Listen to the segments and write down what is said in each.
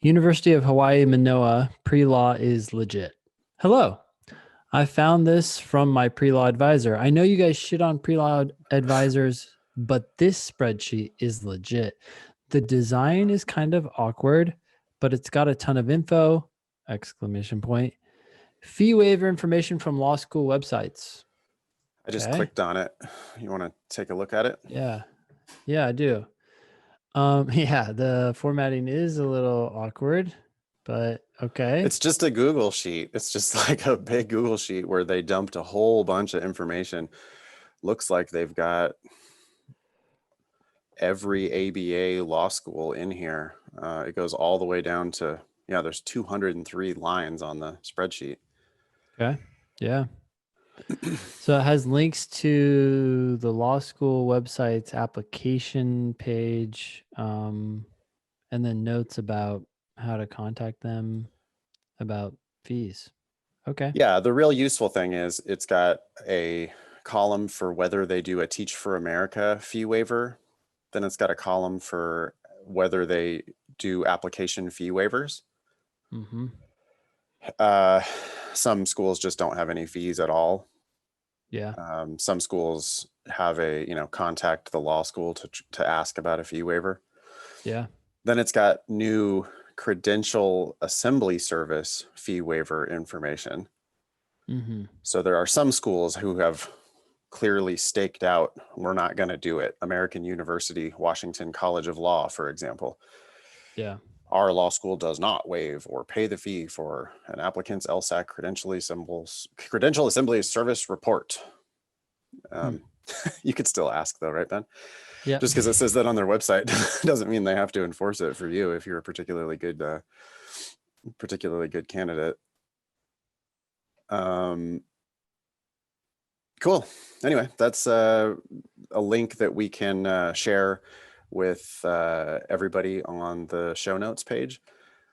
University of Hawaii, Manoa, pre-law is legit. Hello. I found this from my pre-law advisor. I know you guys shit on pre-law advisors, but this spreadsheet is legit. The design is kind of awkward, but it's got a ton of info, exclamation point. Fee waiver information from law school websites. I just Okay. clicked on it. You want to take a look at it? Yeah. Yeah, I do. Yeah, the formatting is a little awkward, but okay. It's just a Google sheet. It's just like a big Google sheet where they dumped a whole bunch of information. Looks like they've got every ABA law school in here. It goes all the way down to, yeah, there's 203 lines on the spreadsheet. Okay. Yeah. So it has links to the law school website's application page, and then notes about how to contact them about fees. Okay. Yeah, the real useful thing is it's got a column for whether they do a Teach for America fee waiver. Then it's got a column for whether they do application fee waivers. Mm-hmm. Some schools just don't have any fees at all. Yeah. Some schools have a, contact the law school to ask about a fee waiver. Yeah. Then it's got new credential assembly service fee waiver information. Mm-hmm. So there are some schools who have clearly staked out, we're not going to do it. American University, Washington College of Law, for example. Yeah. Our law school does not waive or pay the fee for an applicant's LSAT credential assembly service report. You could still ask though, right, Ben? Yeah. Just because it says that on their website doesn't mean they have to enforce it for you if you're a particularly good candidate. Cool. Anyway, that's a link that we can share with everybody on the show notes page.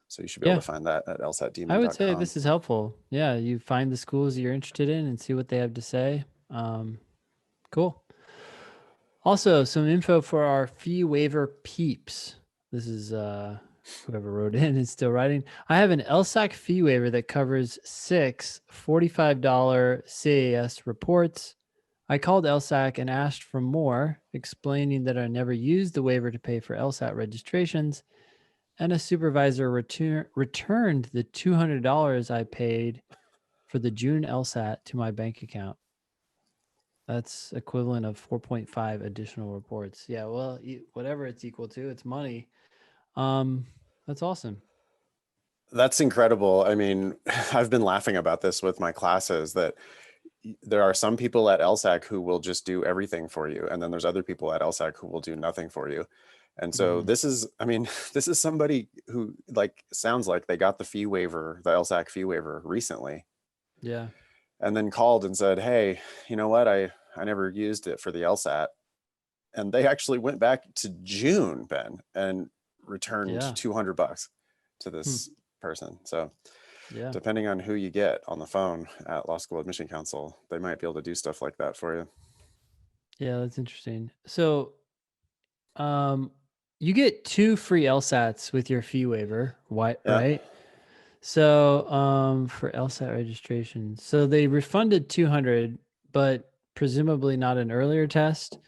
So you should be able to find that at lsatdemon.com. I would say this is helpful. Yeah, you find the schools you're interested in and see what they have to say. Cool. Also, some info for our fee waiver peeps. This is whoever wrote in is still writing. I have an LSAC fee waiver that covers 6 $45 CAS reports. I called LSAC and asked for more, explaining that I never used the waiver to pay for LSAT registrations, and a supervisor returned the $200 I paid for the June LSAT to my bank account. That's equivalent of 4.5 additional reports. Yeah, well, whatever it's equal to, it's money. That's awesome. That's incredible. I mean, I've been laughing about this with my classes that there are some people at LSAC who will just do everything for you. And then there's other people at LSAC who will do nothing for you. And so this is somebody who sounds like they got the fee waiver, the LSAC fee waiver recently. Yeah. And then called and said, hey, you know what? I never used it for the LSAT. And they actually went back to June, Ben, and returned $200 to this person. So depending on who you get on the phone at Law School Admission Council, they might be able to do stuff like that for you. Yeah, that's interesting. So you get 2 free LSATs with your fee waiver, right? So for LSAT registration, so they refunded $200, but presumably not an earlier test,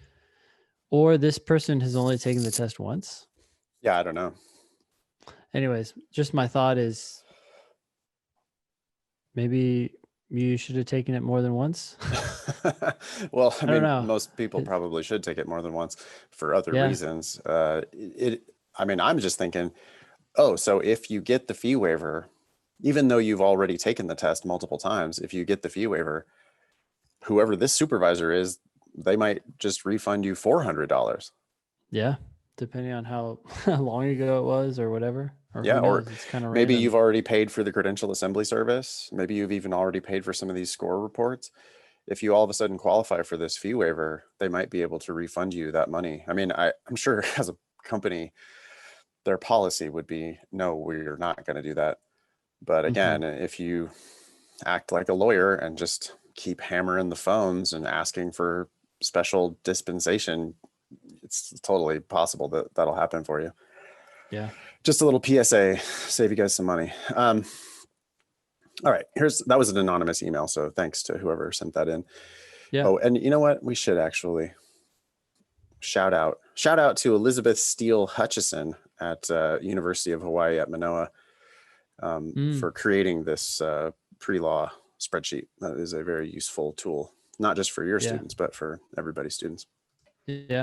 or this person has only taken the test once. Yeah, I don't know. Anyways, just my thought is maybe you should have taken it more than once. Well, I mean, most people probably should take it more than once for other reasons. I'm just thinking, so if you get the fee waiver, even though you've already taken the test multiple times, if you get the fee waiver, whoever this supervisor is, they might just refund you $400. Yeah, depending on how long ago it was or whatever. Or it's kind of maybe random. you've already paid for the credential assembly service. Maybe you've even already paid for some of these score reports. If you all of a sudden qualify for this fee waiver, they might be able to refund you that money. I mean, I'm sure as a company, their policy would be, no, we're not going to do that. But again, if you act like a lawyer and just keep hammering the phones and asking for special dispensation, it's totally possible that that'll happen for you. Yeah. Just a little PSA, save you guys some money. All right, that was an anonymous email, so thanks to whoever sent that in. Yeah. Oh, and you know what? We should actually shout out to Elizabeth Steele Hutchison at University of Hawaii at Manoa for creating this pre-law spreadsheet. That is a very useful tool, not just for your students, but for everybody's students. Yeah.